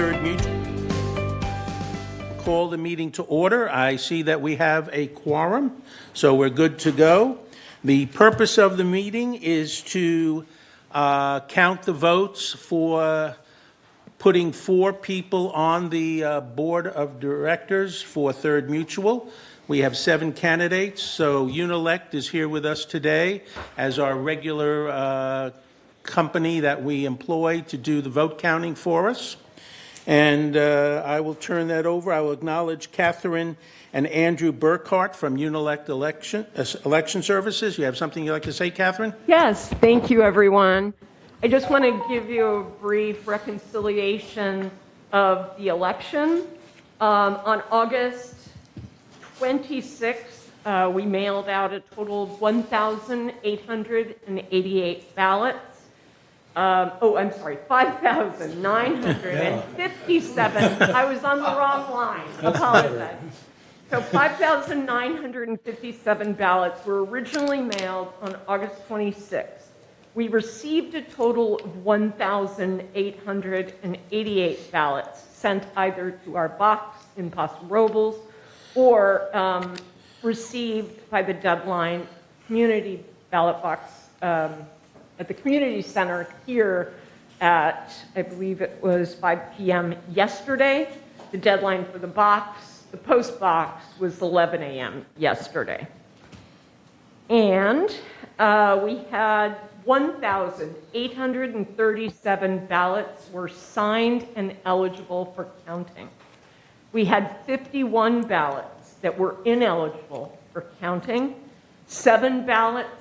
Third Mutual. Call the meeting to order. I see that we have a quorum, so we're good to go. The purpose of the meeting is to count the votes for putting 4 people on the board of directors for Third Mutual. We have 7 candidates, so Unilect is here with us today as our regular company that we employ to do the vote counting for us. And I will turn that over. I will acknowledge Catherine and Andrew Burkhart from Unilect Election Services. You have something you'd like to say, Catherine? Yes, thank you, everyone. I just want to give you a brief reconciliation of the election. On August 26th, we mailed out a total of 1,888 ballots. 5,957. I was on the wrong line. Apologize. So 5,957 ballots were originally mailed on August 26th. We received a total of 1,888 ballots sent either to our box in Paso Robles or received by the deadline community ballot box at the community center here at, I believe it was 5 p.m. yesterday. The deadline for the post box was 11 a.m. yesterday. And we had 1,837 ballots were signed and eligible for counting. We had 51 ballots that were ineligible for counting. 7 ballots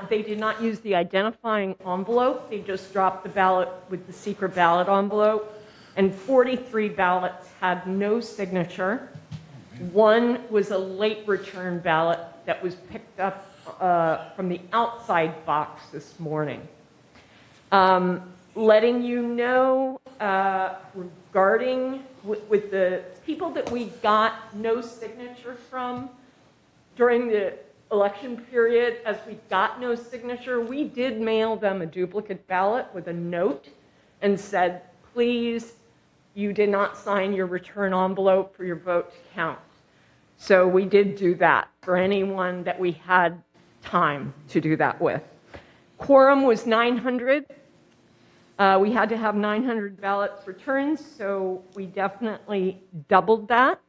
they did not use the identifying envelope. They just dropped the ballot with the secret ballot envelope. And 43 ballots had no signature. 1 was a late return ballot that was picked up from the outside box this morning. Letting you know regarding with the people that we got no signature from during the election period, as we got no signature, we did mail them a duplicate ballot with a note and said, please, you did not sign your return envelope for your vote to count. So we did do that for anyone that we had time to do that with. Quorum was 900. We had to have 900 ballots returned, so we definitely doubled that.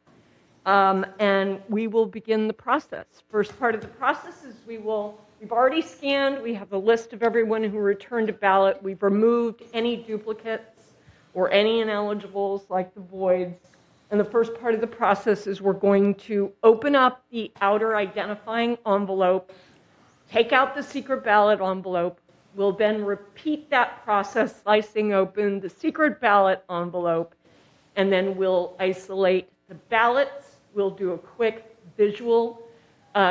And we will begin the process. First part of the process is we've already scanned, we have a list of everyone who returned a ballot. We've removed any duplicates or any ineligibles like the voids. And the first part of the process is we're going to open up the outer identifying envelope, take out the secret ballot envelope. We'll then repeat that process, slicing open the secret ballot envelope, and then we'll isolate the ballots. We'll do a quick visual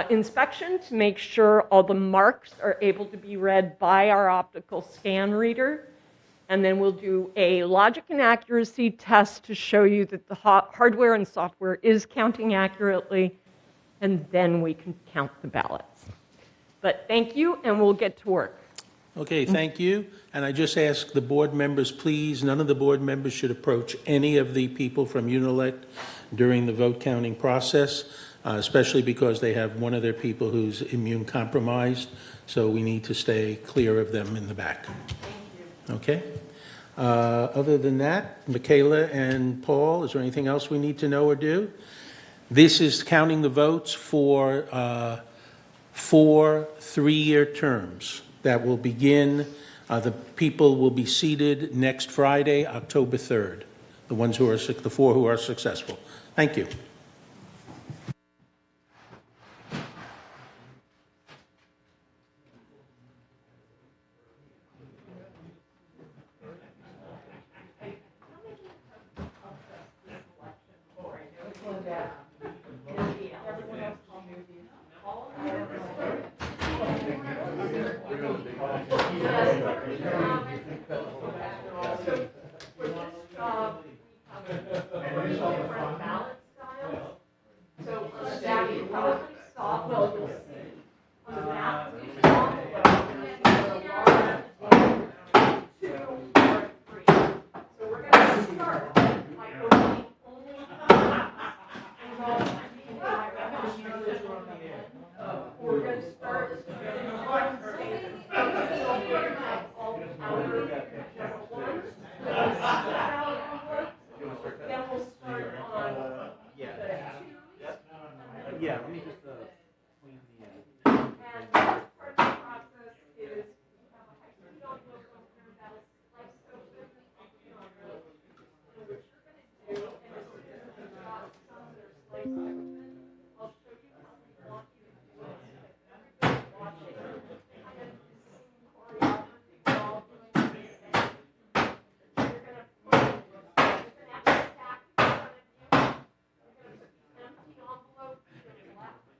inspection to make sure all the marks are able to be read by our optical scan reader. And then we'll do a logic and accuracy test to show you that the hardware and software is counting accurately, and then we can count the ballots. But thank you, and we'll get to work. Okay, thank you. And I just ask the board members, please, none of the board members should approach any of the people from Unilect during the vote counting process, especially because they have one of their people who's immune compromised. So we need to stay clear of them in the back. Thank you. Okay. Other than that, Michaela and Paul, is there anything else we need to know or do? This is counting the votes for 4 3-year terms that will begin. The people will be seated next Friday, October 3rd, the 4 who are successful. Thank you. Yeah, let me just clean the. And part of the process is we have a high speed on local here that is sliced open on the road. So what you're going to do, and as soon as you've got some that are sliced open, I'll show you how we want you to do it so that everybody watching kind of the same choreography we're all doing the same. You're going to put, you're going to have a stack in front of you. You're going to put the empty envelope to your left.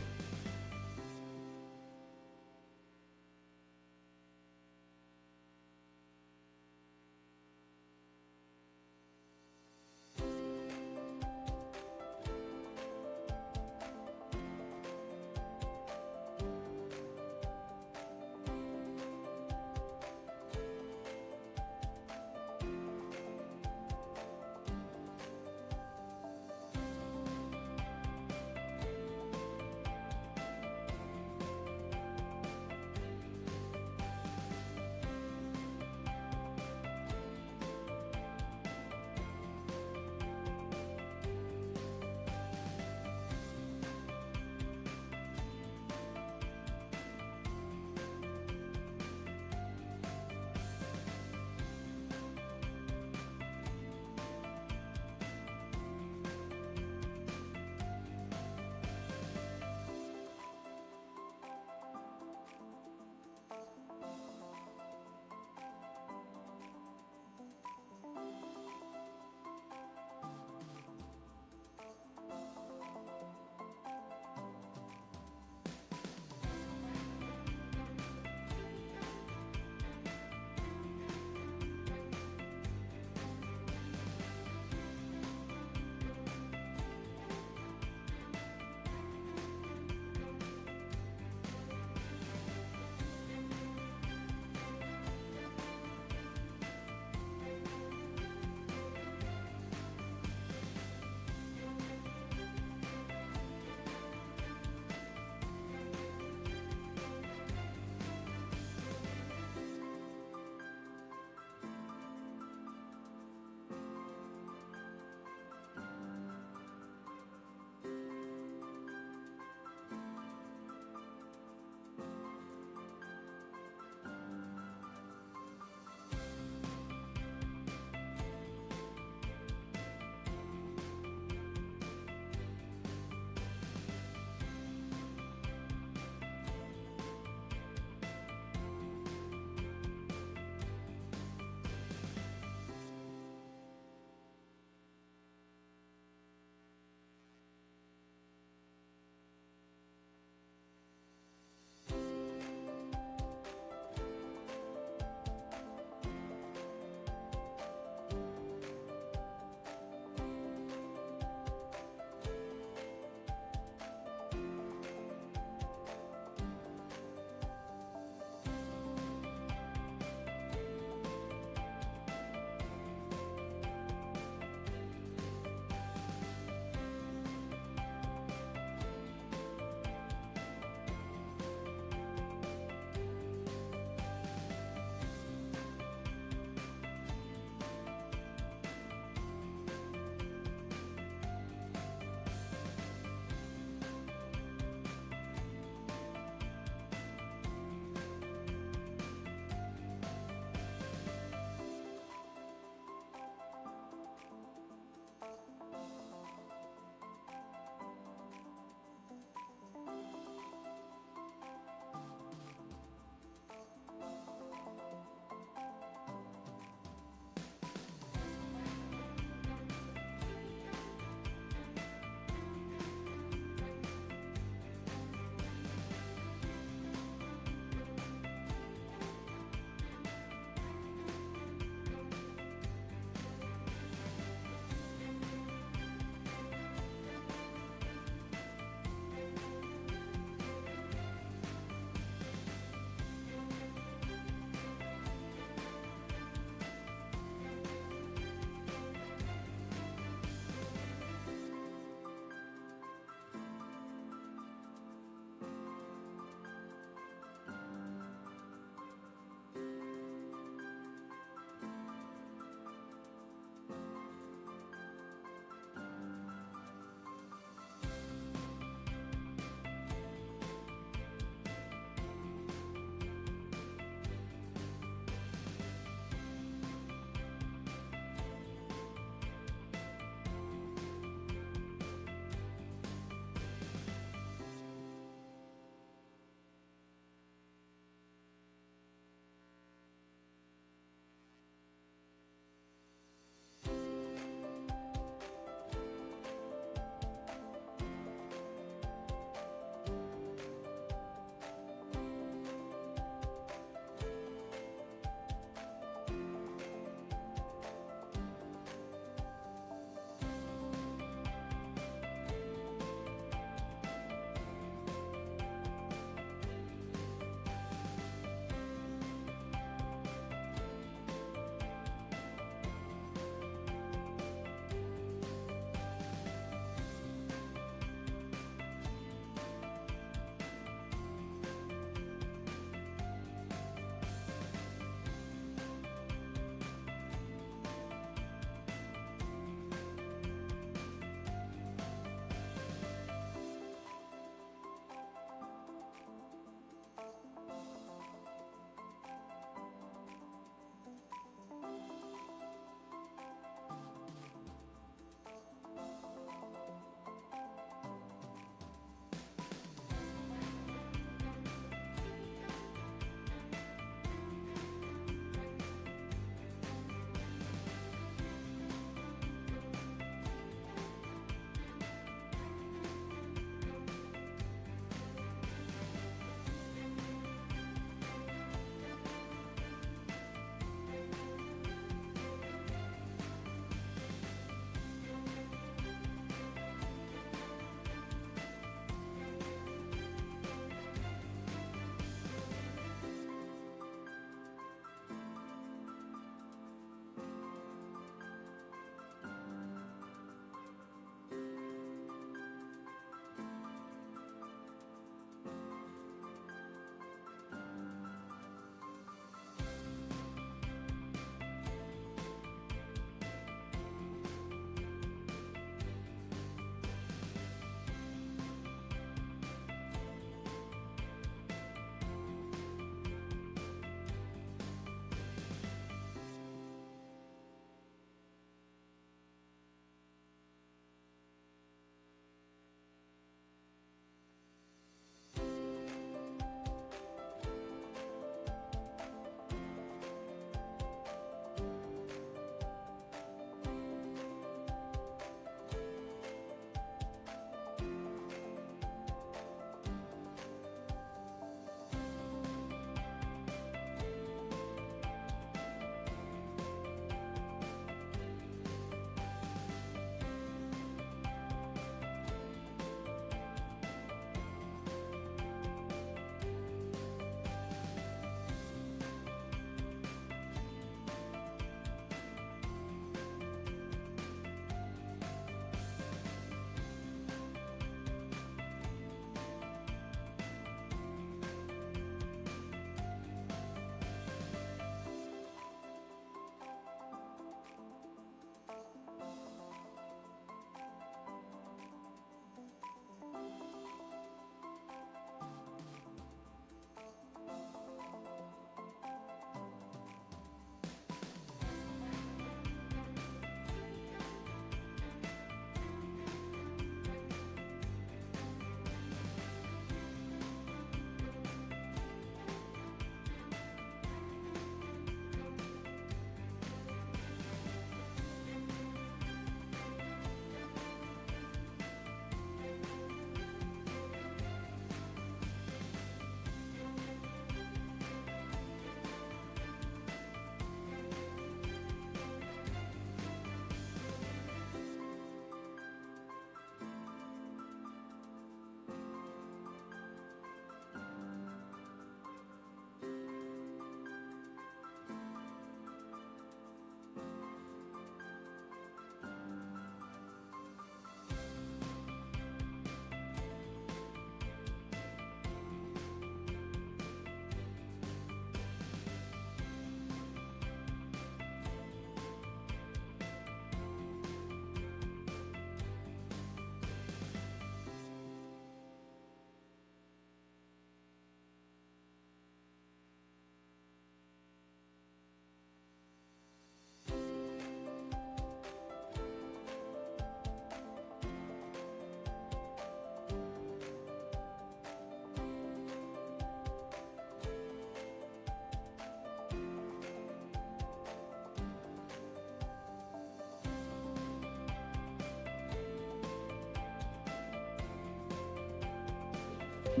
Yeah,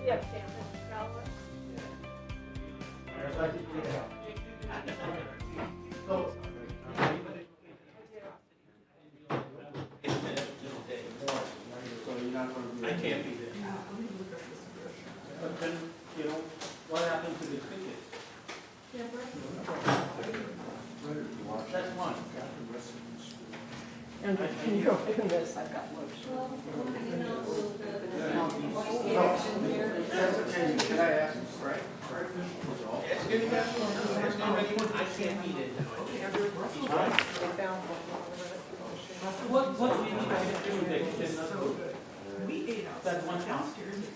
damaged ballot. I can't be there. But then, you know, what happened to the ticket? That's one. And can you open this? I've got lotion. Can I ask, right? Ask anyone, I can't be there now. What do you need to do that you cannot do? That 1 hour?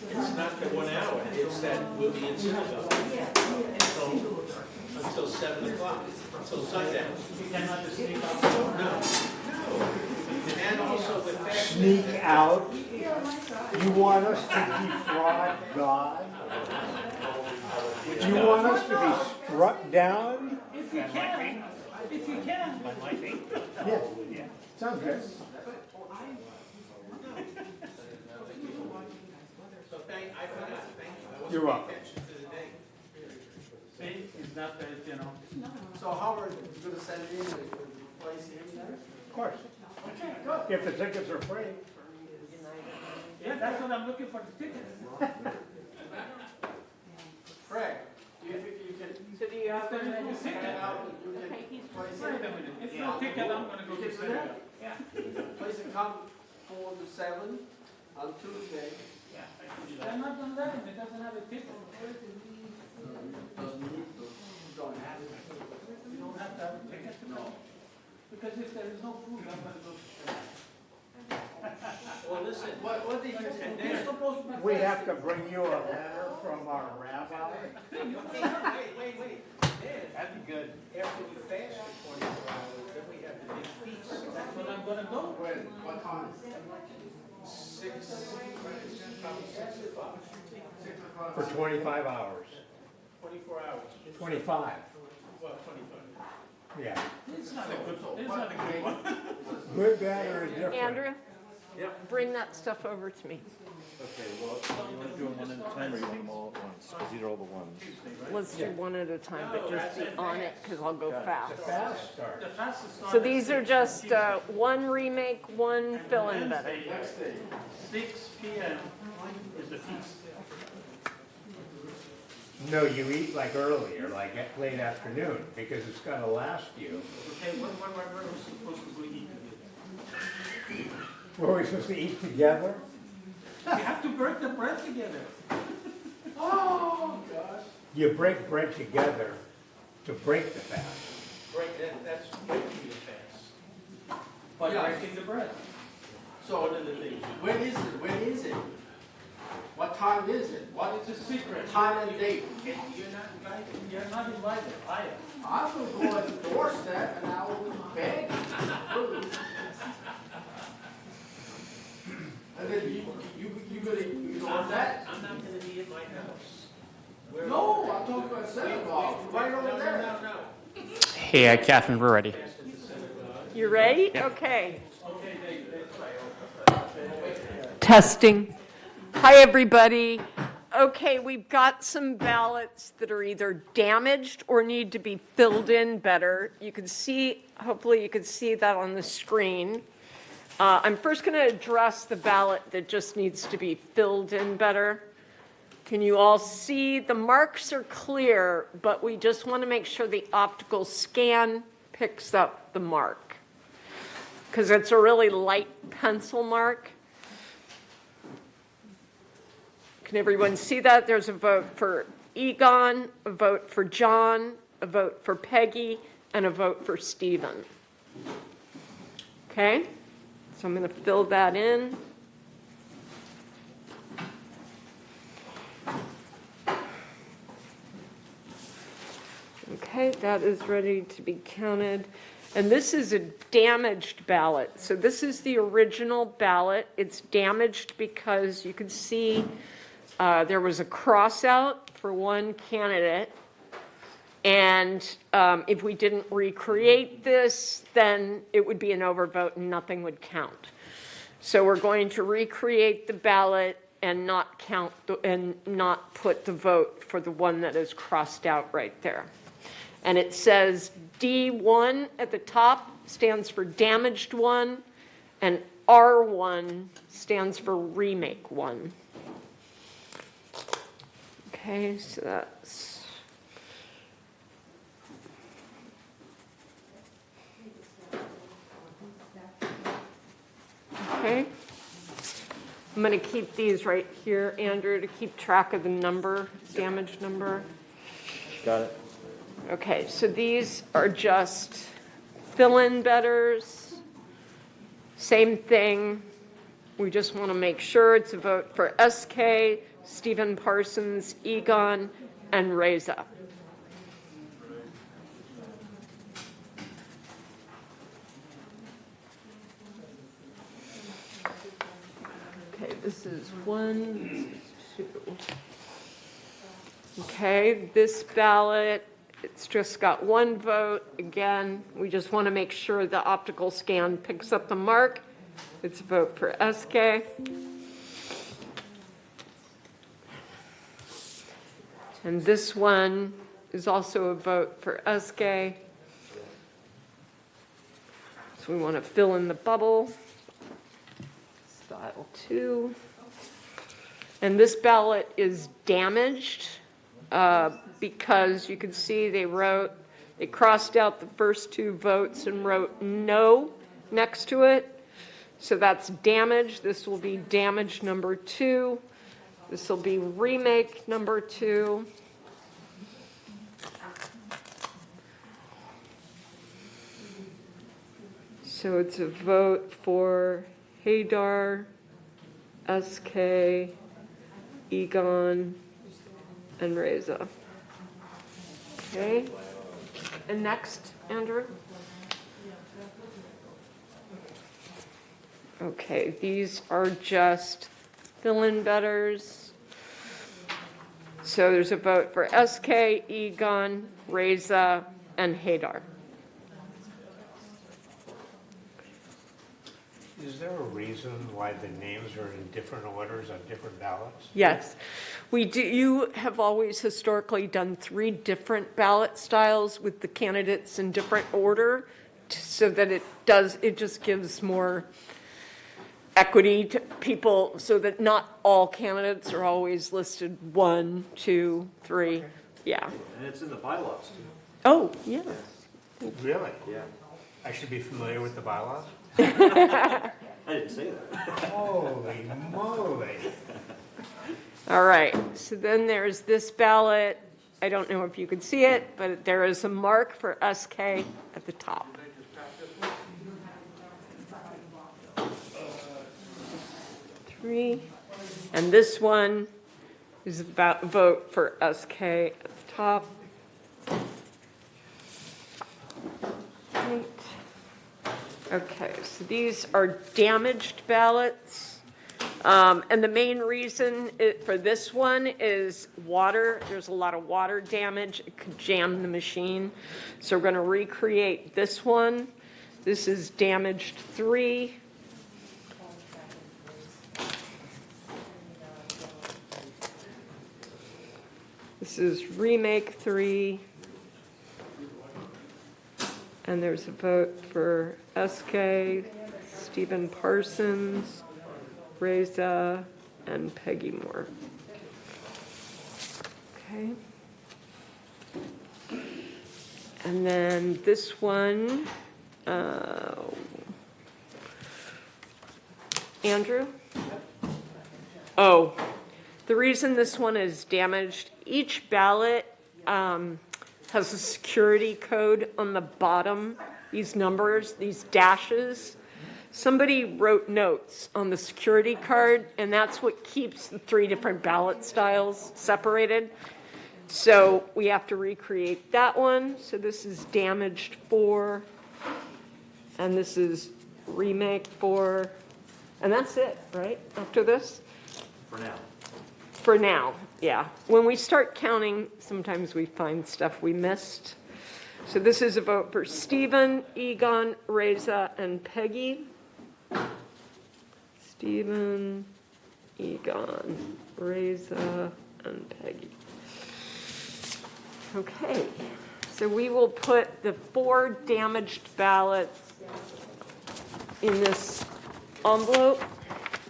It's not the 1 hour, it's that we'll be in Centerville. Until 7 o'clock, until sundown. You cannot just sneak out. No. And also the fact. Sneak out? You want us to defraud God? You want us to be struck down? If you can, if you can. Yeah. Sounds good. So I forgot, thank you. I wasn't You're welcome. paying attention to the date. See, it's not that, you know. So Howard is gonna send in the place here there? Of course. Okay, good. If the tickets are free. Yeah, that's what I'm looking for, the tickets. Fred, do you think you can So do you have After you the ticket. get out and you Okay, he's can place Wait a it? minute, if no ticket, I'm gonna go to Senegal. Yeah. Place it come 4 to 7 on Tuesday. Yeah, I can do that. I'm not gonna let him, it doesn't have a ticket. Doesn't need to, don't have it. You don't have to have a ticket to go. Because if there is no food, I'm gonna go to Senegal. Well, listen, What did you, you're supposed to be. We have to bring you a letter from our rabbi. wait. Then, That'd be good. after we fast for 24 hours, then we have the big feast. That's what I'm gonna go. When, what time? 6, probably 6 o'clock. 6 o'clock? For 25 hours. 24 hours. 25. Well, 25. Yeah. It's not a good, it's not a good one. Good, bad, or indifferent? Andrew? Bring that stuff over to me. Okay, well, you want to do them one at a time, or you want them all at once? Because these are all the ones. Let's do one at a time, but just be on it, because I'll go fast. Fast start. The fastest one. So these are just one remake, one fill-in better. Next day. 6 p.m. is the feast. No, you eat like earlier, like at late afternoon, because it's gonna last you. Okay, what are we supposed to be eating? Were we supposed to eat together? You have to break the bread together. Oh, gosh. You break bread together to break the fast. Right, that's breaking the fast. By Yeah. breaking the bread. So, One of the things. when is it? When is it? What time is it? What It's a secret. time and date? You're not invited. You're not invited, I am. I will go at the doorstep and I will beg food. And then you gonna ignore that? I'm not gonna be at my house. Where- No, I'm talking about Senegal, right over there. No. Hey, Catherine, we're ready. You ready? Okay. Okay, that's right. Testing. Hi, everybody. Okay, we've got some ballots that are either damaged or need to be filled in better. You can see, hopefully you can see that on the screen. I'm first going to address the ballot that just needs to be filled in better. Can you all see? The marks are clear, but we just want to make sure the optical scan picks up the mark, because it's a really light pencil mark. Can everyone see that? There's a vote for Egon, a vote for John, a vote for Peggy, and a vote for Stephen. Okay, so I'm going to fill that in. Okay, that is ready to be counted. And this is a damaged ballot. So this is the original ballot. It's damaged because you can see there was a cross out for one candidate. And if we didn't recreate this, then it would be an overvote and nothing would count. So we're going to recreate the ballot and not count, and not put the vote for the one that is crossed out right there. And it says D1 at the top stands for damaged one, and R1 stands for remake one. Okay, so that's... Okay. I'm going to keep these right here, Andrew, to keep track of the number, damage number. Got it. Okay, so these are just fill-in betters. Same thing. We just want to make sure it's a vote for SK, Stephen Parsons, Egon, and Reza. Okay, this is 1, this is 2. Okay, this ballot, it's just got 1 vote. Again, we just want to make sure the optical scan picks up the mark. It's a vote for SK. And this one is also a vote for SK. So we want to fill in the bubble. Style 2. And this ballot is damaged because you can see they crossed out the first 2 votes and wrote no next to it. So that's damage. This will be damage number 2. This will be remake number 2. So it's a vote for Haydar, SK, Egon, and Reza. Okay. And next, Andrew? Okay, these are just fill-in betters. So there's a vote for SK, Egon, Reza, and Haydar. Is there a reason why the names are in different orders on different ballots? Yes, we do. You have always historically done 3 different ballot styles with the candidates in different order, so that it just gives more equity to people, so that not all candidates are always listed 1, 2, 3. Yeah. And it's in the bylaws too. Oh, yeah. Really? Yeah. I should be familiar with the bylaws? I didn't say that. Holy moly. All right, so then there's this ballot. I don't know if you can see it, but there is a mark for SK at the top. Three, and this one is about vote for SK at the top. 8. Okay, so these are damaged ballots. And the main reason for this one is water. There's a lot of water damage. It could jam the machine. So we're going to recreate this one. This is damaged 3. This is remake 3. And there's a vote for SK, Stephen Parsons, Reza, and Peggy Moore. Okay. And then this one, Andrew? Oh, the reason this one is damaged, each ballot has a security code on the bottom, these numbers, these dashes. Somebody wrote notes on the security card, and that's what keeps the 3 different ballot styles separated. So we have to recreate that one. So this is damaged 4, and this is remake 4, and that's it, right, after this? For now. For now, yeah. When we start counting, sometimes we find stuff we missed. So this is a vote for Stephen, Egon, Reza, and Peggy. Stephen, Egon, Reza, and Peggy. Okay, so we will put the 4 damaged ballots in this envelope.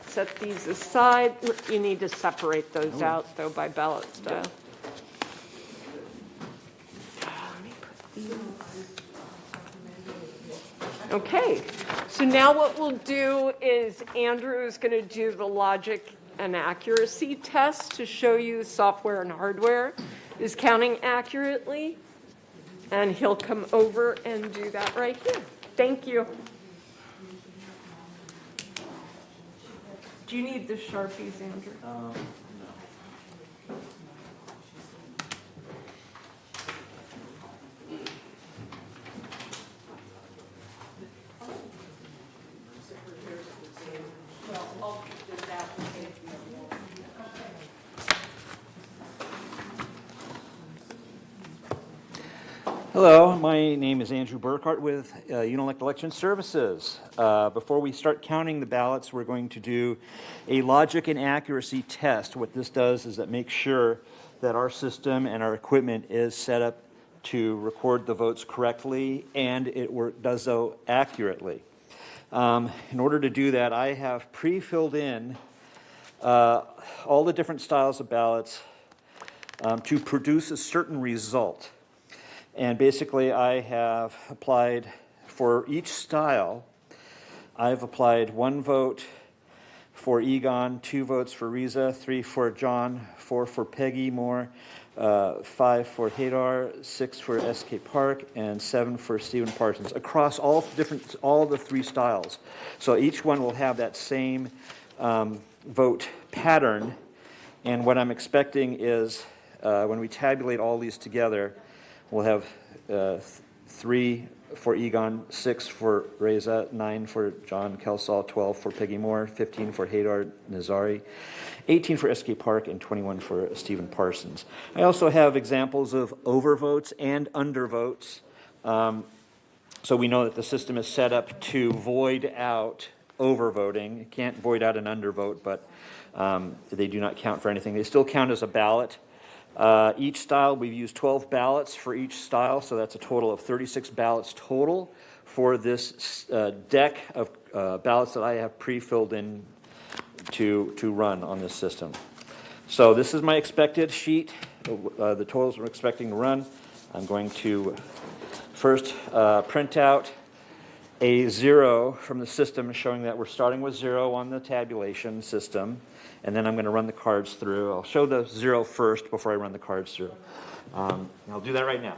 Set these aside. You need to separate those out, though, by ballot style. Okay, so now what we'll do is Andrew is going to do the logic and accuracy test to show you software and hardware is counting accurately. And he'll come over and do that right here. Thank you. Do you need the Sharpies, Andrew? Hello, my name is Andrew Burkhart with Unelect Election Services. Before we start counting the ballots, we're going to do a logic and accuracy test. What this does is it makes sure that our system and our equipment is set up to record the votes correctly, and it does so accurately. In order to do that, I have pre-filled in all the different styles of ballots to produce a certain result. And basically, I have applied for each style, I've applied 1 vote for Egon, 2 votes for Reza, 3 for John, 4 for Peggy Moore, 5 for Hadar, 6 for S.K. Park, and 7 for Stephen Parsons, across all the 3 styles. So each one will have that same vote pattern, and what I'm expecting is when we tabulate all these together, we'll have 3 for Egon, 6 for Reza, 9 for John Kelsall, 12 for Peggy Moore, 15 for Hadar Nazari, 18 for S.K. Park, and 21 for Stephen Parsons. I also have examples of overvotes and undervotes. So we know that the system is set up to void out overvoting. It can't void out an undervote, but they do not count for anything. They still count as a ballot. Each style, we've used 12 ballots for each style, so that's a total of 36 ballots total for this deck of ballots that I have pre-filled in to run on this system. So this is my expected sheet, the totals we're expecting to run. I'm going to first print out a 0 from the system showing that we're starting with 0 on the tabulation system. And then I'm going to run the cards through. I'll show the 0 first before I run the cards through. I'll do that right now.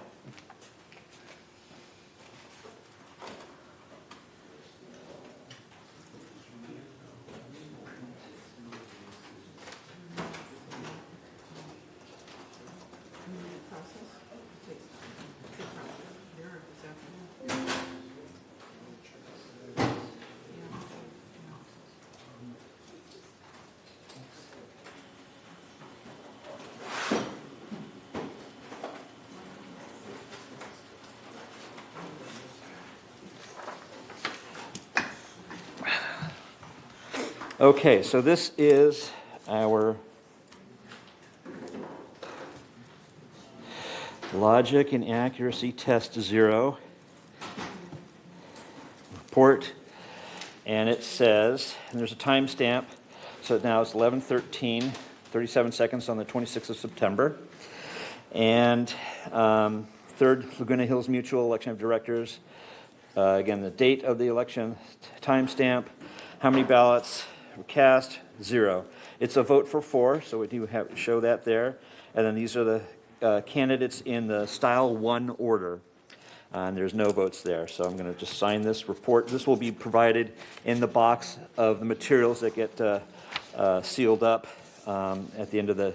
Okay, so this is our logic and accuracy test 0 report, and it says, and there's a timestamp, so now it's 11:13, 37 seconds on the 26th of September, and 3rd Laguna Hills Mutual election of directors. Again, the date of the election, timestamp, how many ballots were cast, 0. It's a vote for 4, so we do have show that there. And then these are the candidates in the style 1 order. And there's no votes there, so I'm going to just sign this report. This will be provided in the box of the materials that get sealed up at the end of the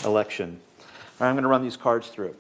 election. All right, I'm going to run these cards through.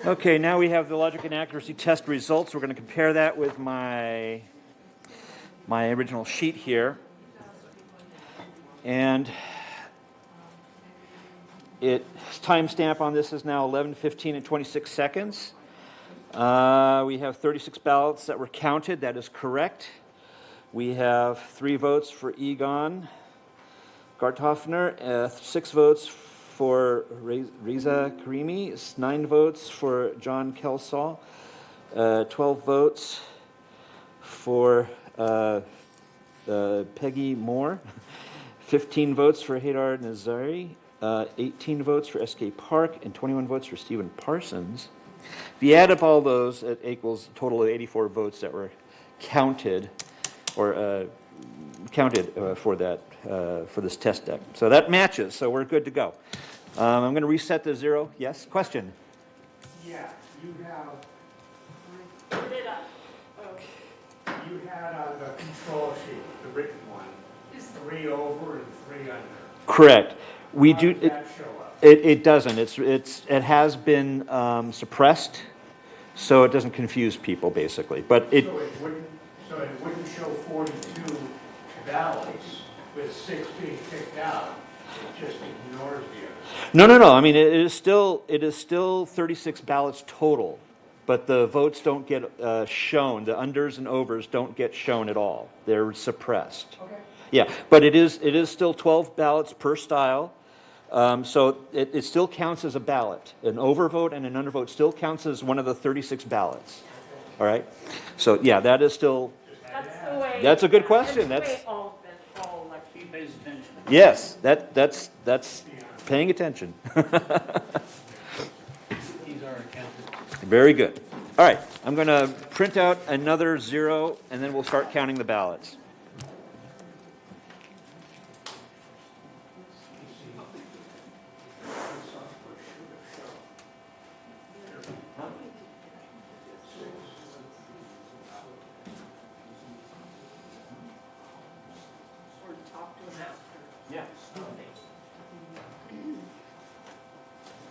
Okay, now we have the logic and accuracy test results. We're going to compare that with my original sheet here. And timestamp on this is now 11:15 and 26 seconds. We have 36 ballots that were counted. That is correct. We have 3 votes for Egon Garthoffner, 6 votes for Riza Karimi, 9 votes for John Kelsall, 12 votes for Peggy Moore, 15 votes for Haydar Nazari, 18 votes for S.K. Park, and 21 votes for Stephen Parsons. If you add up all those, it equals a total of 84 votes that were counted for this test deck. So that matches, so we're good to go. I'm going to reset the 0. Yes, question? Yeah, you have, Put it up. you had on the control sheet, the written one, 3 over and 3 under. Correct. We How do. does that show up? It doesn't. It has been suppressed, so it doesn't confuse people basically. But it. So it wouldn't show 42 ballots with 6 being picked out. It just ignores the others. No. I mean, it is still 36 ballots total, but the votes don't get shown. The unders and overs don't get shown at all. They're suppressed. Okay. Yeah, but it is still 12 ballots per style. So it still counts as a ballot. An overvote and an undervote still counts as one of the 36 ballots. All right. So yeah, that is still. That's the way. That's a good question. That's the That's- way all elections. He pays attention. Yes, that's paying attention. He's our accountant. Very good. All right, I'm going to print out another 0, and then we'll start counting the ballots. Or talk to him after. Yeah.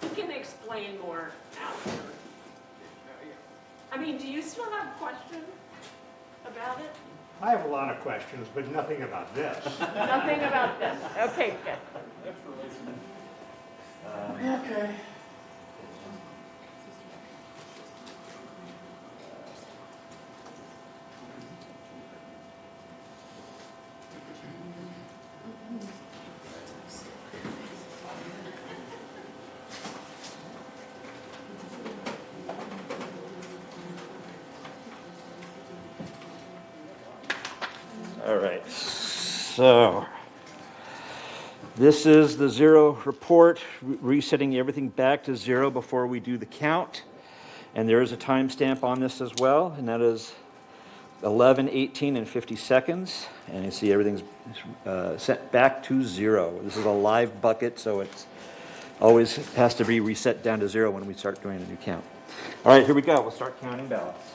He can explain more after. I mean, do you still have questions about it? I have a lot of questions, but nothing about this. Nothing about this? Okay, good. Okay. All right, so this is the 0 report, resetting everything back to 0 before we do the count. And there is a timestamp on this as well, and that is 11:18 and 50 seconds. And you see everything's set back to 0. This is a live bucket, so it's always has to be reset down to 0 when we start doing a new count. All right, here we go. We'll start counting ballots.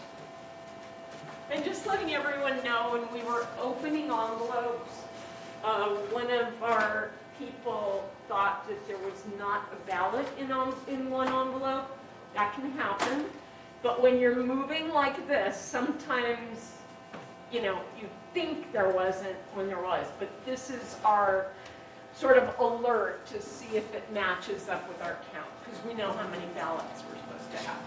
And just letting everyone know, when we were opening envelopes, one of our people thought that there was not a ballot in one envelope. That can happen. But when you're moving like this, sometimes, you think there wasn't when there was. But this is our sort of alert to see if it matches up with our count, because we know how many ballots we're supposed to have.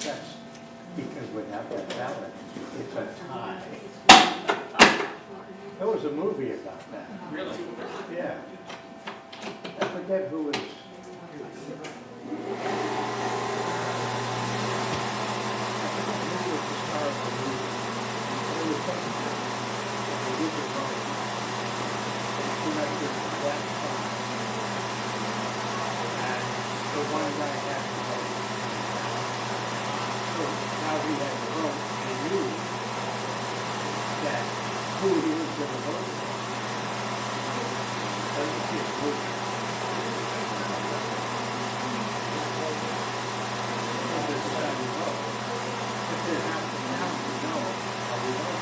That's because without that ballot, it's a tie. There was a movie about that. Really? Yeah. I forget who was. The one guy had to vote. So now he had to vote, and he knew that who he was going to vote for. Doesn't see a vote. This time we vote. If they have to now, we know how we vote.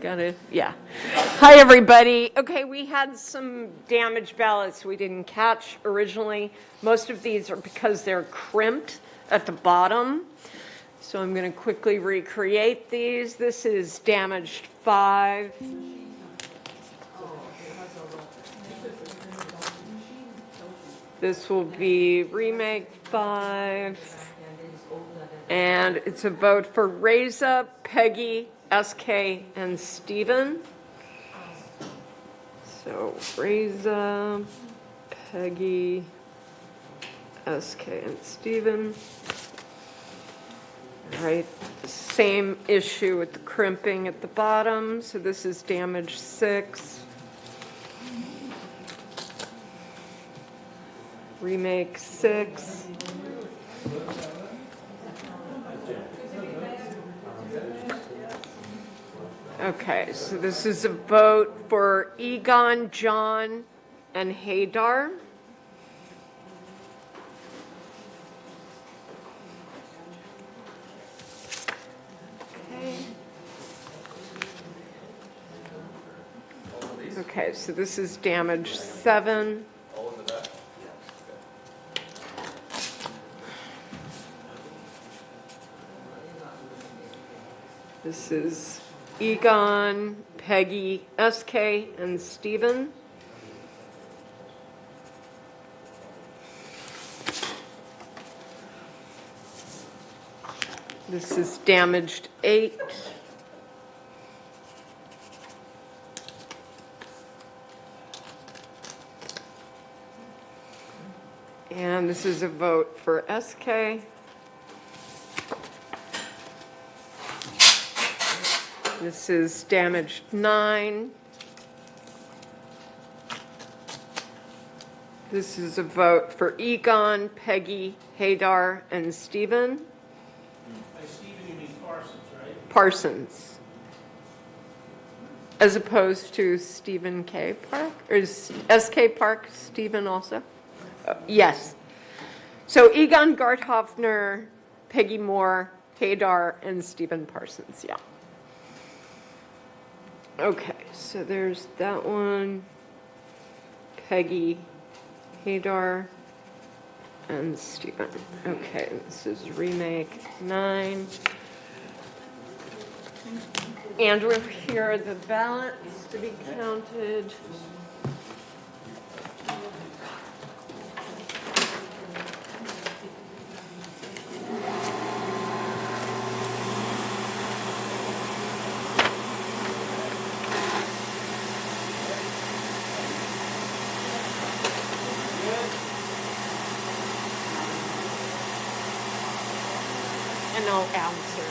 Got it, yeah. Hi, everybody. Okay, we had some damaged ballots we didn't catch originally. Most of these are because they're crimped at the bottom. So I'm going to quickly recreate these. This is damaged 5. This will be remake 5. And it's a vote for Reza, Peggy, SK, and Stephen. So Reza, Peggy, SK, and Stephen. All right, same issue with the crimping at the bottom. So this is damage 6. Remake 6. Okay, so this is a vote for Egon, John, and Haydar. Okay, so this is damage 7. This is Egon, Peggy, SK, and Stephen. This is damaged 8. And this is a vote for SK. This is damaged 9. This is a vote for Egon, Peggy, Haydar, and Stephen. By Stephen, you mean Parsons, right? Parsons. As opposed to Stephen K. Park? Or is SK Park Stephen also? Yes. So Egon Garthoffner, Peggy Moore, Haydar, and Stephen Parsons, yeah. Okay, so there's that one. Peggy, Haydar, and Stephen. Okay, this is remake 9. Andrew, here are the ballots to be counted. And I'll answer.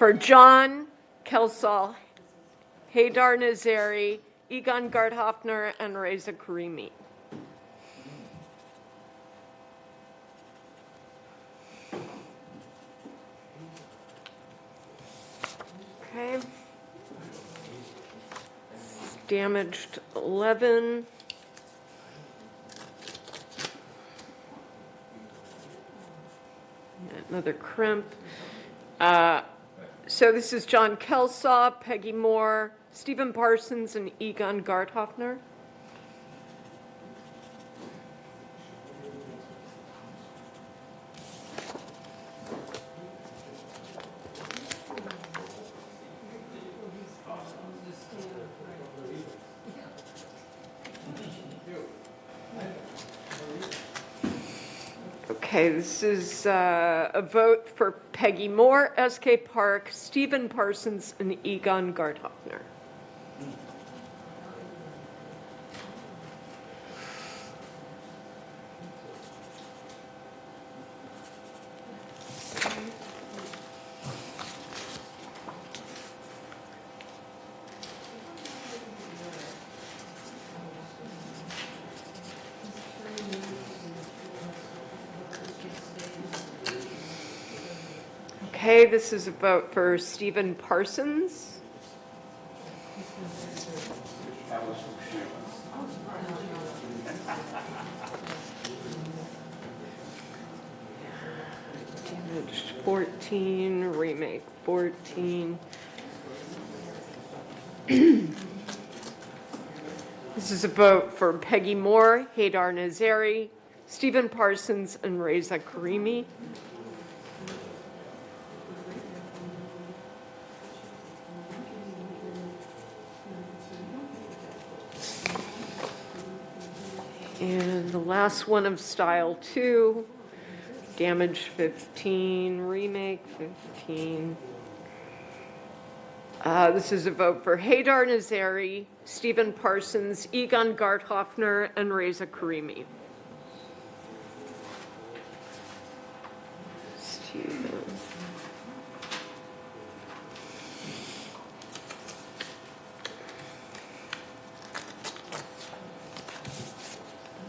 for John Kelsall, Haydar Nazari, Egon Gardhoffner, and Reza Karimi. Okay. Damaged 11. Another crimp. So this is John Kelsaw, Peggy Moore, Stephen Parsons, and Egon Gardhoffner. Okay, this is a vote for Peggy Moore, S.K. Park, Stephen Parsons, and Egon Gardhoffner. Okay, this is a vote for Stephen Parsons. Damaged 14, remake 14. This is a vote for Peggy Moore, Haydar Nazari, Stephen Parsons, and Reza Karimi. And the last one of style 2, damage 15, remake 15. This is a vote for Haydar Nazari, Stephen Parsons, Egon Gardhoffner, and Reza Karimi. Stephen.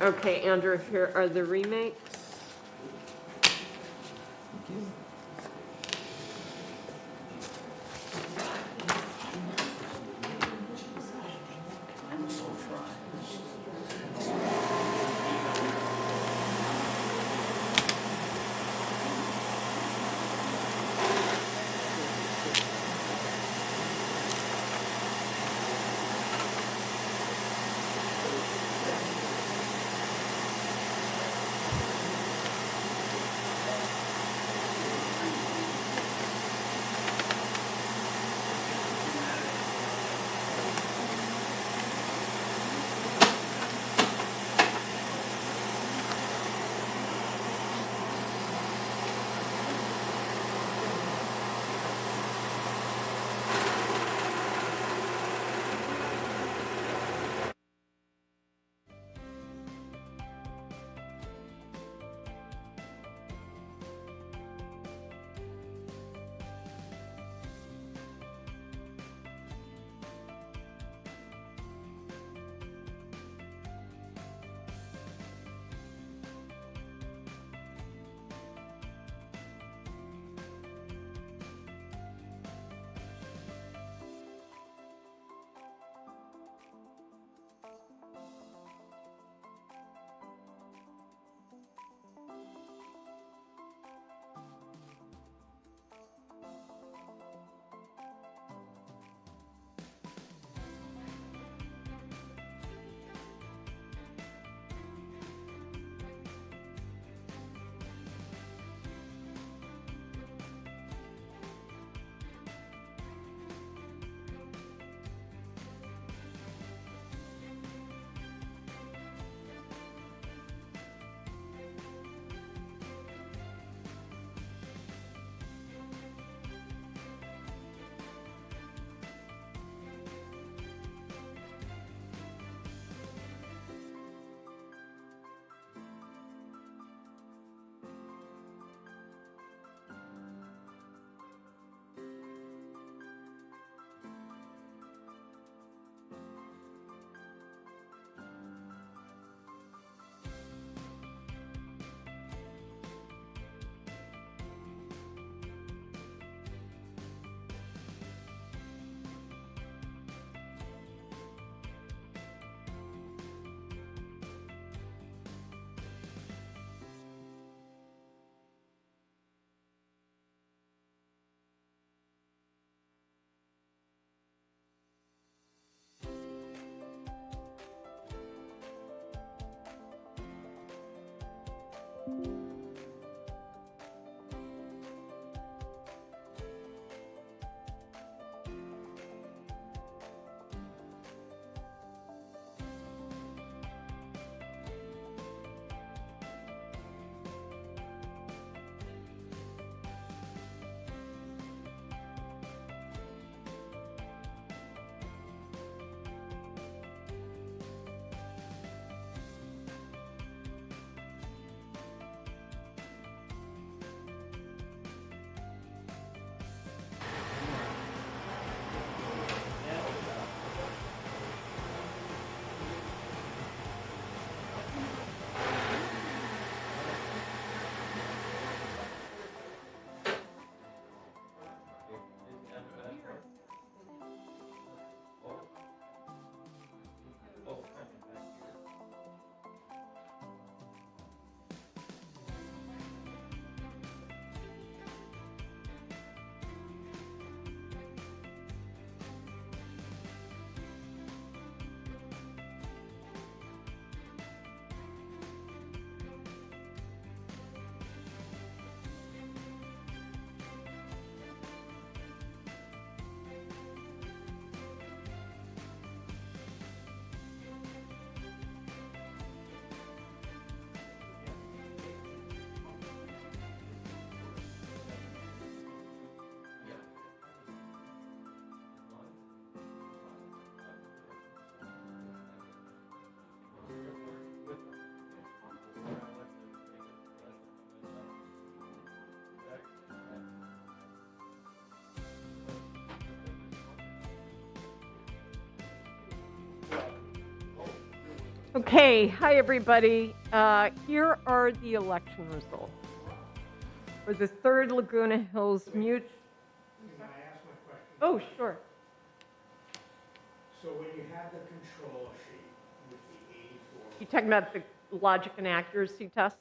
Okay, Andrew, here are the remakes. Okay, hi, everybody. Here are the election results. For the 3rd Laguna Hills Mutual. Can I ask my question? Oh, sure. So when you have the control sheet with the 84. You talking about the logic and accuracy test?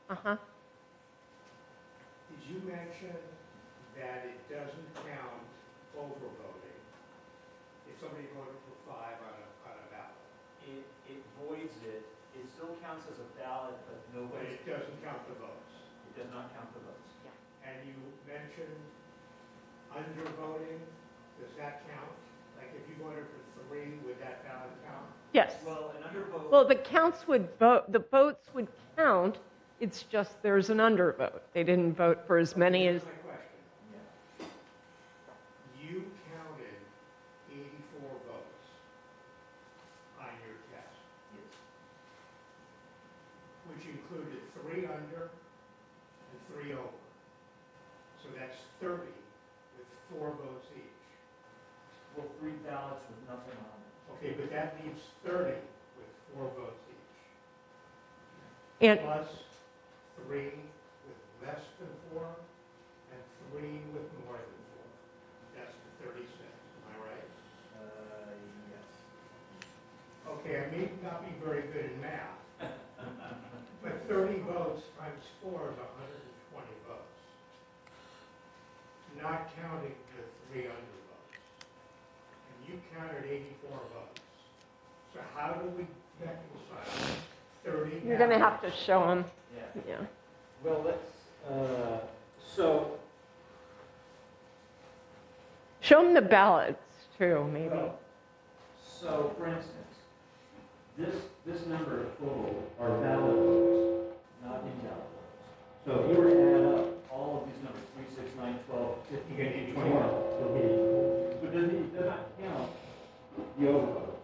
Uh-huh. Did you mention that it doesn't count overvoting? If somebody voted for 5 on a ballot, It voids it, it still counts as a ballot, but but it doesn't count the votes. it does not count the votes. And you mentioned undervoting, does that count? Like if you voted for 3, would that ballot count? Yes. Well, an undervote. Well, the votes would count. It's just there's an undervote. They didn't vote for as many as, Here's my question. You counted 84 votes on your test, which included 3 under and 3 over. So that's 30 with 4 votes each. Well, 3 ballots with nothing on it. Okay, but that leaves 30 with 4 votes each. and Plus 3 with less than 4 and 3 with more than 4. That's the 36, am I right? Yes. Okay, I may not be very good in math, but 30 votes times 4 is 120 votes. Not counting the 3 undervotes. And you counted 84 votes. So how do we reconcile 30? you're going to have to show them. Yeah. Yeah. Well, let's, so, Show them the ballots, too, maybe. well, so for instance, this number total are ballot votes, not invalid votes. So if you were to add up all of these numbers, 3, 6, 9, 12, 15, You get 21, 21. you'll get 84. So it does not count the overvotes.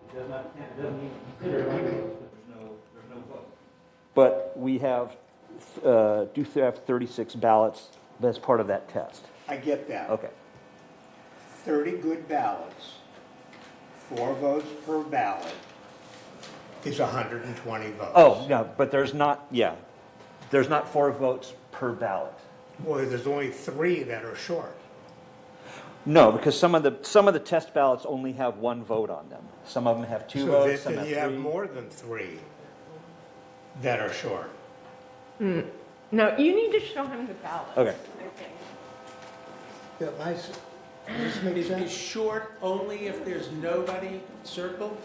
It does not count, it doesn't even consider undervotes, because there's no vote. But we have, do have 36 ballots as part of that test. I get that. Okay. 30 good ballots, 4 votes per ballot is 120 votes. Oh, no, but there's not, yeah, there's not 4 votes per ballot. Well, there's only 3 that are short. No, because some of the test ballots only have 1 vote on them. Some of them have 2 votes, some So have then you have 3. more than 3 that are short. No, you need to show him the ballots. Okay. This makes Is sense? short only if there's nobody circled?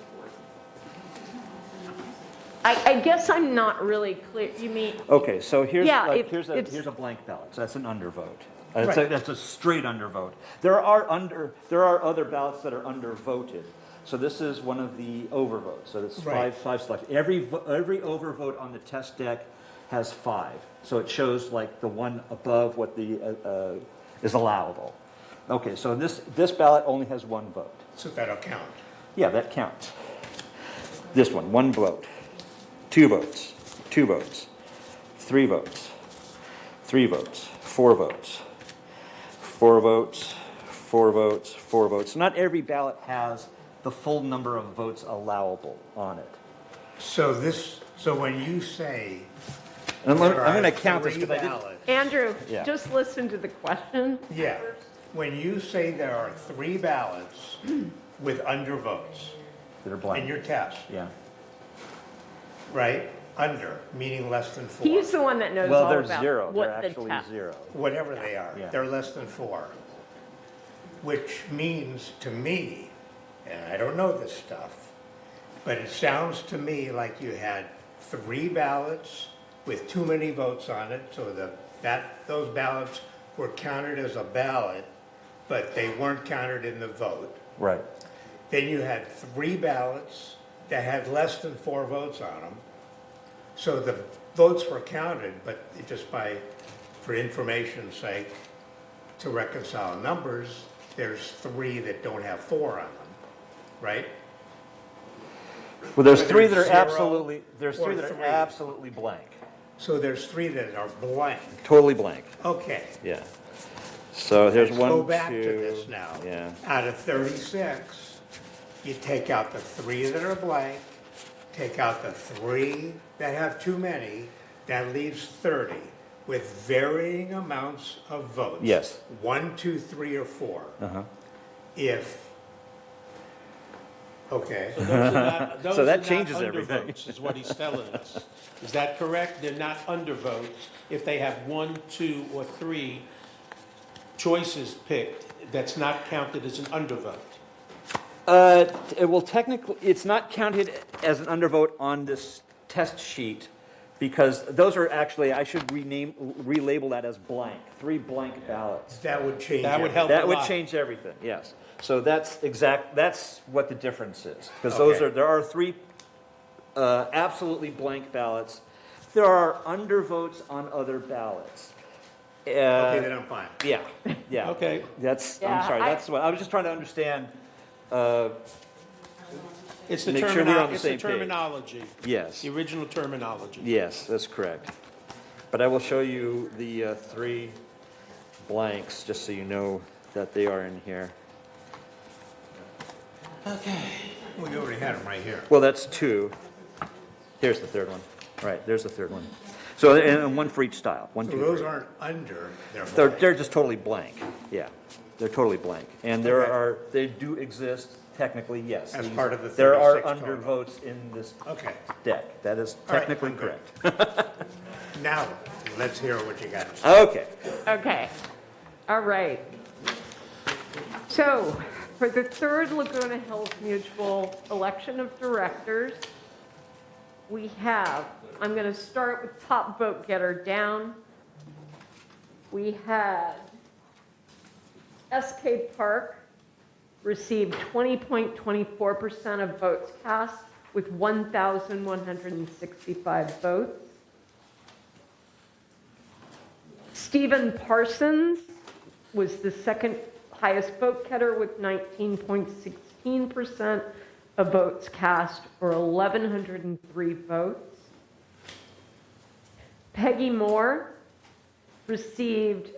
I guess I'm not really clear. You mean, Okay, so here's, Yeah, like, it's- here's a blank ballot, so that's an undervote. Right. That's a straight undervote. There are other ballots that are undervoted. So this is one of the overvotes, so that's Right. five selected. Every overvote on the test deck has 5. So it shows like the one above what the, is allowable. Okay, so this ballot only has 1 vote. So that'll count. Yeah, that counts. This one, 1 vote, 2 votes, 2 votes, 3 votes, 3 votes, 4 votes, 4 votes, 4 votes, 4 votes. Not every ballot has the full number of votes allowable on it. So when you say And there I'm going are to count this 3 because I did. ballots, Andrew, Yeah. just listen to the question. yeah, when you say there are 3 ballots with undervotes That are in blank. your test, Yeah. right? Under, meaning less than 4. He's the one that knows Well, all they're about 0. They're what the actually test. 0. Whatever they are, Yeah. they're less than 4. Which means to me, and I don't know this stuff, but it sounds to me like you had 3 ballots with too many votes on it, so those ballots were counted as a ballot, but they weren't counted in the vote. Right. Then you had 3 ballots that had less than 4 votes on them. So the votes were counted, but it just for information's sake, to reconcile numbers, there's 3 that don't have 4 on them, right? Well, there's Whether 3 that are it's 0 absolutely, there's 3 or that are 3. absolutely blank. So there's 3 that are blank. Totally blank. Okay. Yeah. So here's Let's 1, go back 2. to this now. Yeah. Out of 36, you take out the 3 that are blank, take out the 3 that have too many, that leaves 30 with varying amounts of votes. Yes. 1, 2, 3, or 4. Uh-huh. If, okay, Those So are that not changes everything. undervotes, is what he's telling us. Is that correct? They're not undervotes if they have 1, 2, or 3 choices picked, that's not counted as an undervote. Well, technically, it's not counted as an undervote on this test sheet because those are actually, I should relabel that as blank, 3 blank ballots. that would change. That would help. That a would lot. change everything, yes. So that's what the difference is. Because Okay. there are 3 absolutely blank ballots. There are undervotes on other ballots. Okay, then I'm fine. Yeah, yeah. Okay. I'm Yeah, sorry, that's what, I was just trying to understand, It's the Make sure we're on the it's the same page. terminology, yes. the original terminology. Yes, that's correct. But I will show you the 3 blanks, just so you know that they are in here. We already had them right here. Well, that's 2. Here's the 3rd one. Right, there's the 3rd one. So, and 1 for each style. 1, So 2, those 3. aren't under, they're They're, blank. they're just totally blank, yeah. They're totally blank. And Okay. they do exist technically, yes. As part of the There are 36 total. undervotes in this Okay, deck. That is All right, technically I'm good. correct. now, let's hear what you got to say. Okay. Okay, all right. So, for the 3rd Laguna Hills Mutual election of directors, we have, I'm going to start with top vote getter down. We had SK Park received 20.24% of votes cast with 1,165 votes. Stephen Parsons was the second highest vote getter with 19.16% of votes cast, or 1,103 votes. Peggy Moore received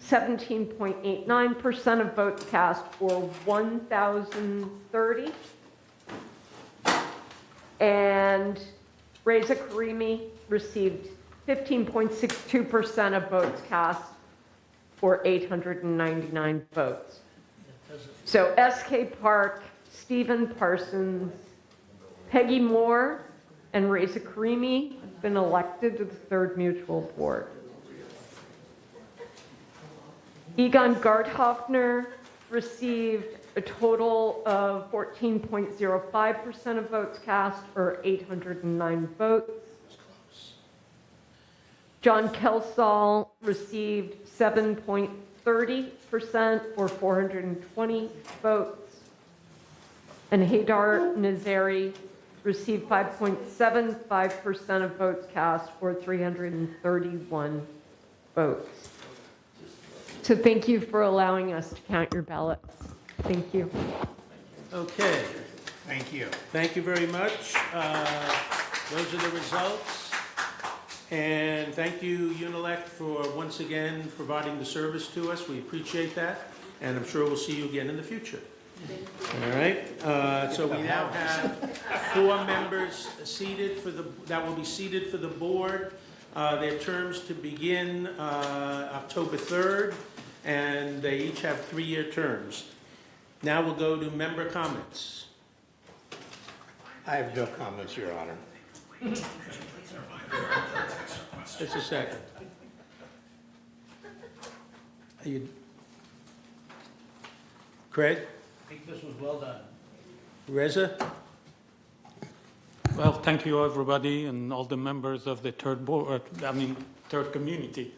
17.89% of votes cast, or 1,030. And Reza Karimi received 15.62% of votes cast, or 899 votes. So SK Park, Stephen Parsons, Peggy Moore, and Reza Karimi have been elected to the 3rd Mutual Board. Egon Gardhoffner received a total of 14.05% of votes cast, or 809 votes. John Kelsall received 7.30%, or 420 votes. And Haydar Nazari received 5.75% of votes cast, or 331 votes. So thank you for allowing us to count your ballots. Thank you. Okay, Thank you. thank you very much. Those are the results. And thank you, Unilect, for once again providing the service to us. We appreciate that, and I'm sure we'll see you again in the future. All right, so we now have 4 members seated that will be seated for the board. Their terms to begin October 3rd, and they each have 3-year terms. Now we'll go to member comments. I have no comments, Your Honor. Just a second. Are you, Craig? I think this was well done. Reza? Well, thank you, everybody, and all the members of the third community.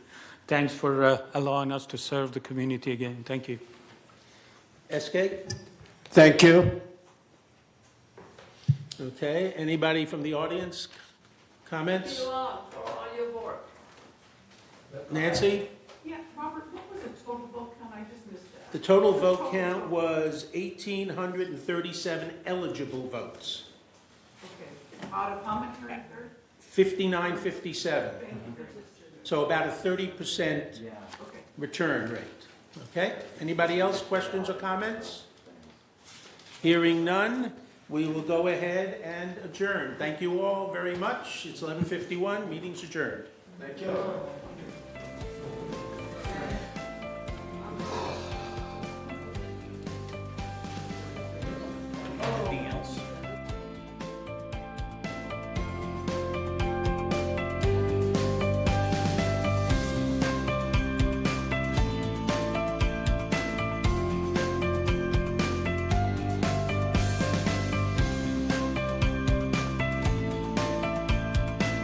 Thanks for allowing us to serve the community again. Thank you. SK? Thank you. Okay, anybody from the audience? Comments? Nancy? Yeah, Robert, what was the total vote count? I just missed that. The total vote count was 1,837 eligible votes, Okay. Out of how much, 33rd? 5957. Thank you. So about a 30% Okay. return rate. Okay, anybody else, questions or comments? Hearing none, we will go ahead and adjourn. Thank you all very much. It's 11:51, meeting's adjourned. Thank you.